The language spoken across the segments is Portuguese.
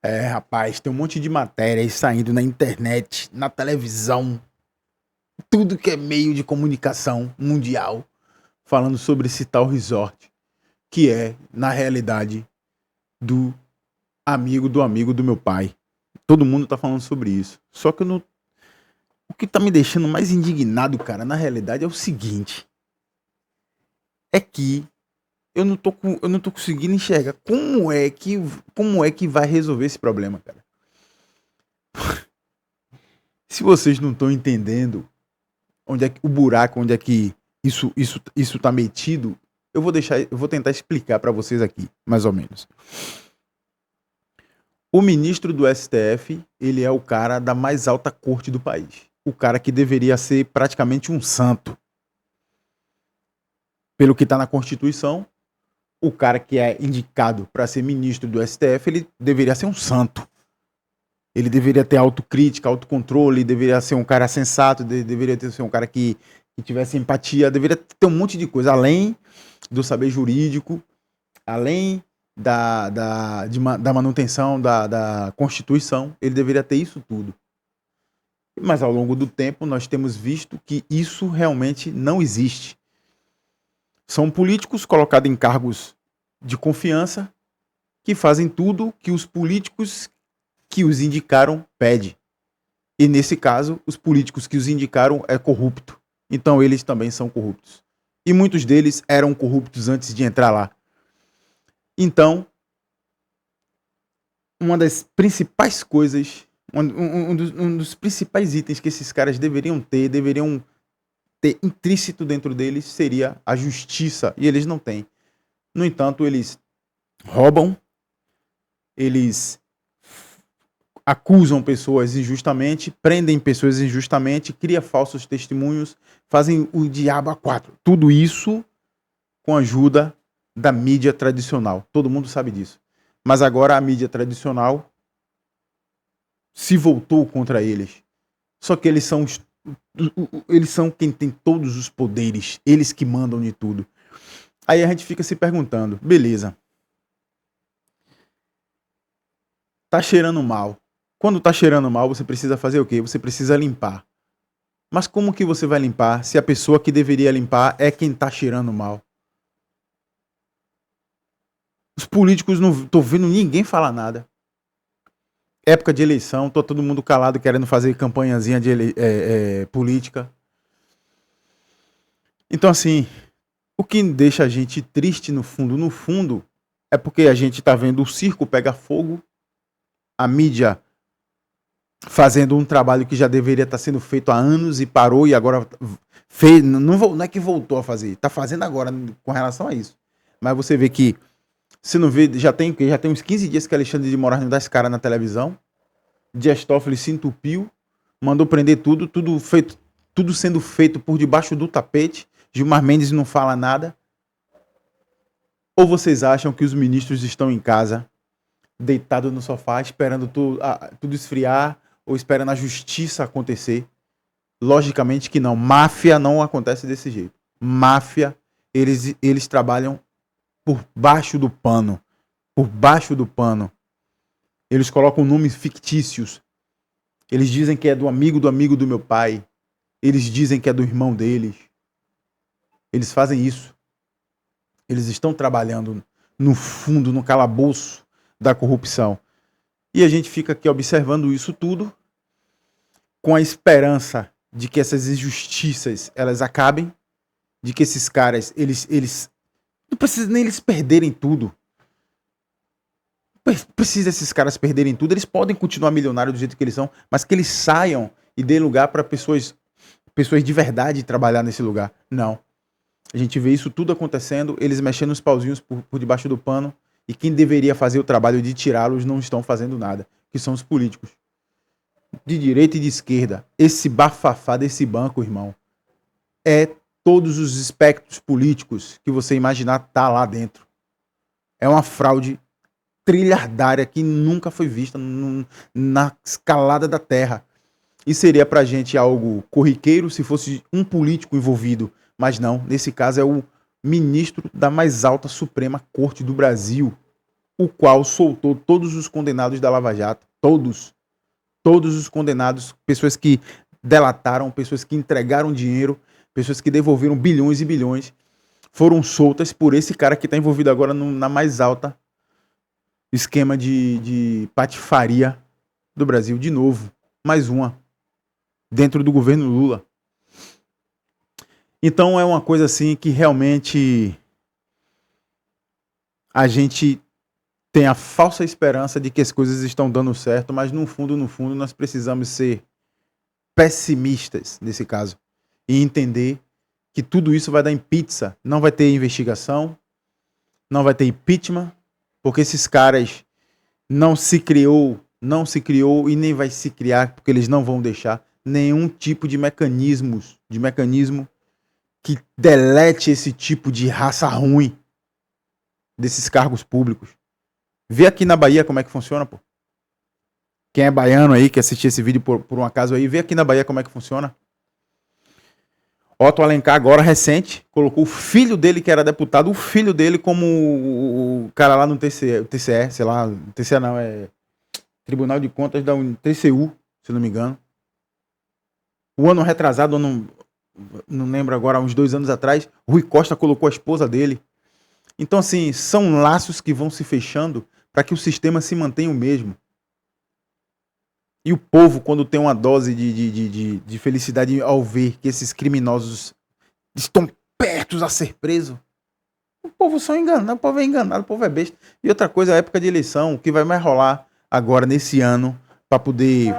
Rapaz, tem um monte de matéria aí saindo na internet, na televisão, tudo que é meio de comunicação mundial, falando sobre esse tal resort, que é, na realidade, do amigo do meu pai. Todo mundo tá falando sobre isso. Só que eu não... o que tá me deixando mais indignado, cara, na realidade é o seguinte: é que eu não tô conseguindo enxergar como é que vai resolver esse problema, cara. Se vocês não estão entendendo onde é que o buraco, onde é que isso tá metido, eu vou tentar explicar para vocês aqui, mais ou menos. O ministro do STF, ele é o cara da mais alta corte do país. O cara que deveria ser praticamente um santo. Pelo que está na Constituição, o cara que é indicado para ser ministro do STF, ele deveria ser um santo. Ele deveria ter autocrítica, autocontrole, deveria ser um cara sensato, deveria ser um cara que tivesse empatia, deveria ter um monte de coisa, além do saber jurídico, além da manutenção da Constituição, ele deveria ter isso tudo. Mas ao longo do tempo nós temos visto que isso realmente não existe. São políticos colocados em cargos de confiança que fazem tudo que os políticos que os indicaram pedem. E nesse caso, os políticos que os indicaram é corrupto. Então eles também são corruptos. E muitos deles eram corruptos antes de entrar lá. Então, uma das principais coisas, um dos principais itens que esses caras deveriam ter intrínseco dentro deles seria a justiça. E eles não têm. No entanto, eles roubam, eles acusam pessoas injustamente, prendem pessoas injustamente, criam falsos testemunhos, fazem o diabo a quatro. Tudo isso com a ajuda da mídia tradicional. Todo mundo sabe disso. Mas agora a mídia tradicional se voltou contra eles. Só que eles são quem tem todos os poderes, eles que mandam de tudo. Aí a gente fica se perguntando, beleza. Tá cheirando mal. Quando tá cheirando mal, você precisa fazer o quê? Você precisa limpar. Mas como que você vai limpar se a pessoa que deveria limpar é quem tá cheirando mal? Os políticos não tô vendo ninguém falar nada. Época de eleição, tô todo mundo calado querendo fazer campanhazinha de política. Então assim, o que deixa a gente triste no fundo, é porque a gente tá vendo o circo pegar fogo, a mídia fazendo um trabalho que já deveria estar sendo feito há anos e parou e agora fez, não é que voltou a fazer, está fazendo agora com relação a isso. Mas você vê que, você não vê, já tem uns 15 dias que Alexandre de Moraes não dá esse cara na televisão, Dias Toffoli se entupiu, mandou prender tudo sendo feito por debaixo do tapete, Gilmar Mendes não fala nada. Ou vocês acham que os ministros estão em casa, deitados no sofá, esperando tudo esfriar, ou esperando a justiça acontecer? Logicamente que não. Máfia não acontece desse jeito. Máfia, eles trabalham por baixo do pano. Por baixo do pano. Eles colocam nomes fictícios. Eles dizem que é do amigo do meu pai. Eles dizem que é do irmão deles. Eles fazem isso. Eles estão trabalhando no fundo, no calabouço da corrupção. E a gente fica aqui observando isso tudo com a esperança de que essas injustiças elas acabem, de que esses caras, eles não precisa nem eles perderem tudo. Precisa esses caras perderem tudo, eles podem continuar milionários do jeito que eles são, mas que eles saiam e dêem lugar para pessoas de verdade trabalhar nesse lugar. Não. A gente vê isso tudo acontecendo, eles mexendo os pauzinhos por debaixo do pano, e quem deveria fazer o trabalho de tirá-los não estão fazendo nada, que são os políticos. De direita e de esquerda. Esse bafafá desse banco, irmão, é todos os espectros políticos que você imaginar tá lá dentro. É uma fraude trilhardária que nunca foi vista na escalada da terra. E seria pra gente algo corriqueiro se fosse um político envolvido. Mas não, nesse caso é o ministro da mais alta Suprema Corte do Brasil. o qual soltou todos os condenados da Lava Jato. Todos os condenados, pessoas que delataram, pessoas que entregaram dinheiro, pessoas que devolveram bilhões e bilhões, foram soltas por esse cara que está envolvido agora na mais alta esquema de patifaria do Brasil. De novo, mais uma, dentro do governo Lula. Então é uma coisa assim que realmente a gente tem a falsa esperança de que as coisas estão dando certo, mas no fundo, nós precisamos ser pessimistas nesse caso e entender que tudo isso vai dar em pizza. Não vai ter investigação, não vai ter impeachment, porque esses caras não se criou e nem vai se criar, porque eles não vão deixar nenhum tipo de mecanismo que delete esse tipo de raça ruim desses cargos públicos. Vê aqui na Bahia como é que funciona, pô. Quem é baiano aí, que assistiu esse vídeo por um acaso aí, vê aqui na Bahia como é que funciona. Otto Alencar, agora recente, colocou o filho dele, que era deputado, o filho dele como o cara lá no TCE, sei lá, TCE não, é Tribunal de Contas da TCU, se não me engano. O ano retrasado, não lembro agora, uns 2 anos atrás, Rui Costa colocou a esposa dele. Então, assim, são laços que vão se fechando para que o sistema se mantenha o mesmo. E o povo, quando tem uma dose de felicidade ao ver que esses criminosos estão perto a ser presos, o povo só engana, o povo é enganado, o povo é besta. E outra coisa, a época de eleição, o que vai mais rolar agora nesse ano para poder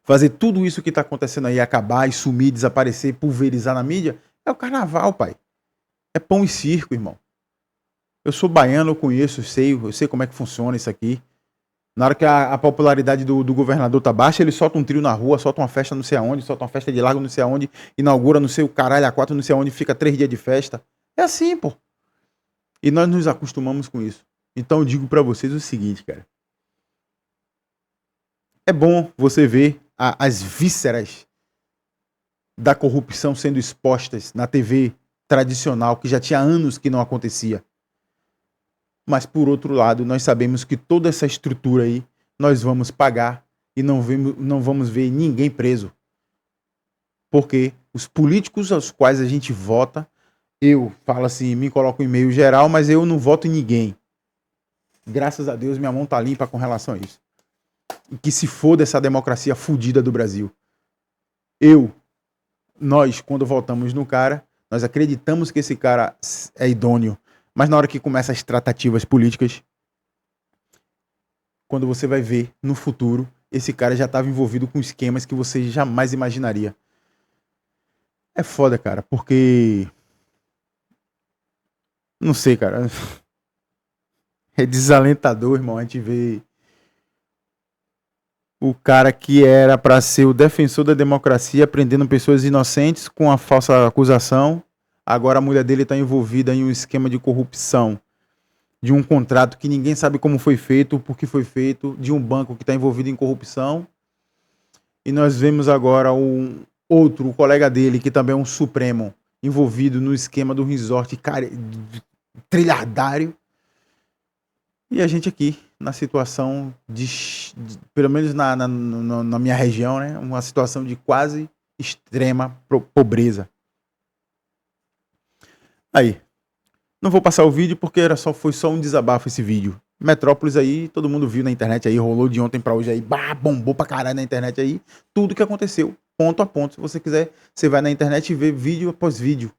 fazer tudo isso que está acontecendo aí acabar e sumir, desaparecer, pulverizar na mídia, é o carnaval, pai. É pão e circo, irmão. Eu sou baiano, eu conheço, eu sei como é que funciona isso aqui. Na hora que a popularidade do governador tá baixa, ele solta um trio na rua, solta uma festa não sei aonde, solta uma festa de lago não sei aonde, inaugura não sei o caralho A4 não sei aonde, fica 3 dias de festa. É assim, pô. E nós nos acostumamos com isso. Então eu digo pra vocês o seguinte, cara. É bom você ver as vísceras da corrupção sendo expostas na TV tradicional, que já tinha anos que não acontecia. Mas, por outro lado, nós sabemos que toda essa estrutura aí nós vamos pagar e não vamos ver ninguém preso. Porque os políticos aos quais a gente vota, eu falo assim, me coloco em meio geral, mas eu não voto em ninguém. Graças a Deus, minha mão tá limpa com relação a isso. E que se foda essa democracia fudida do Brasil. Nós, quando votamos no cara, nós acreditamos que esse cara é idôneo. Mas na hora que começam as tratativas políticas, quando você vai ver no futuro, esse cara já estava envolvido com esquemas que você jamais imaginaria. É foda, cara, porque... Não sei, cara. É desalentador, irmão, a gente vê o cara que era para ser o defensor da democracia prendendo pessoas inocentes com a falsa acusação. Agora a mulher dele está envolvida em um esquema de corrupção, de um contrato que ninguém sabe como foi feito, por que foi feito, de um banco que está envolvido em corrupção. E nós vemos agora o colega dele, que também é um supremo, envolvido no esquema do resort trilhardário. E a gente aqui, na situação pelo menos na minha região, né, uma situação de quase extrema pobreza. Aí, não vou passar o vídeo porque foi só um desabafo esse vídeo. Metrópolis aí, todo mundo viu na internet aí, rolou de ontem pra hoje aí, bombou pra caralho na internet aí, tudo que aconteceu, ponto a ponto. Se você quiser, você vai na internet e vê vídeo após vídeo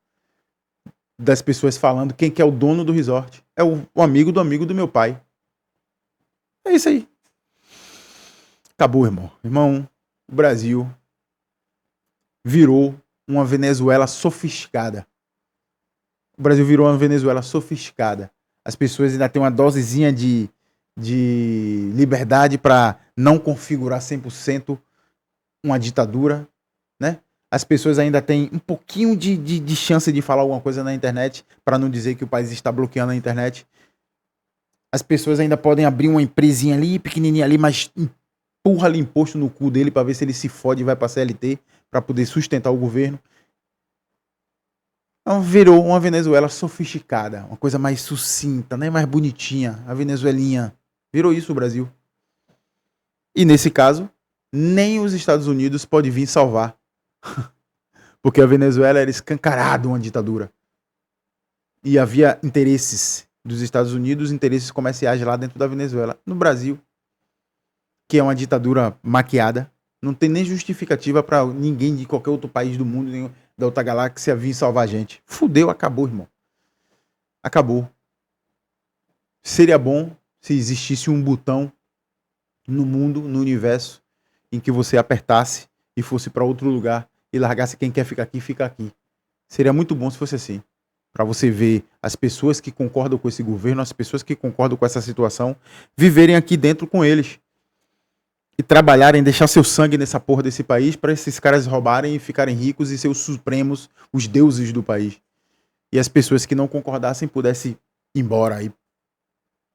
das pessoas falando quem que é o dono do resort. É o amigo do meu pai. É isso aí. Acabou, irmão. Irmão, o Brasil virou uma Venezuela sofisticada. O Brasil virou uma Venezuela sofisticada. As pessoas ainda têm uma dosezinha de liberdade para não configurar 100% uma ditadura, né? As pessoas ainda têm um pouquinho de chance de falar alguma coisa na internet, para não dizer que o país está bloqueando a internet. As pessoas ainda podem abrir uma empresinha ali, pequenininha ali, mas empurra ali imposto no cu dele para ver se ele se fode e vai para CLT, para poder sustentar o governo. Então, virou uma Venezuela sofisticada, uma coisa mais sucinta, né? Mais bonitinha, a venezuelinha. Virou isso o Brasil. E nesse caso, nem os Estados Unidos podem vir salvar. Porque a Venezuela era escancarada uma ditadura. E havia interesses dos Estados Unidos, interesses comerciais lá dentro da Venezuela. No Brasil, que é uma ditadura maquiada, não tem nem justificativa para ninguém de qualquer outro país do mundo, nem da outra galáxia vir salvar a gente. Fudeu, acabou, irmão. Acabou. Seria bom se existisse um botão no mundo, no universo, em que você apertasse e fosse para outro lugar e largasse quem quer ficar aqui, fica aqui. Seria muito bom se fosse assim. Para você ver as pessoas que concordam com esse governo, as pessoas que concordam com essa situação, viverem aqui dentro com eles. E trabalharem, deixar seu sangue nessa porra desse país para esses caras roubarem e ficarem ricos e ser os supremos, os deuses do país. E as pessoas que não concordassem pudessem ir embora aí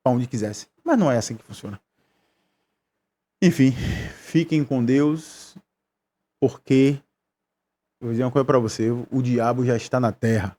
para onde quisessem. Mas não é assim que funciona. Enfim, fiquem com Deus, porque, vou dizer uma coisa para você, o diabo já está na terra.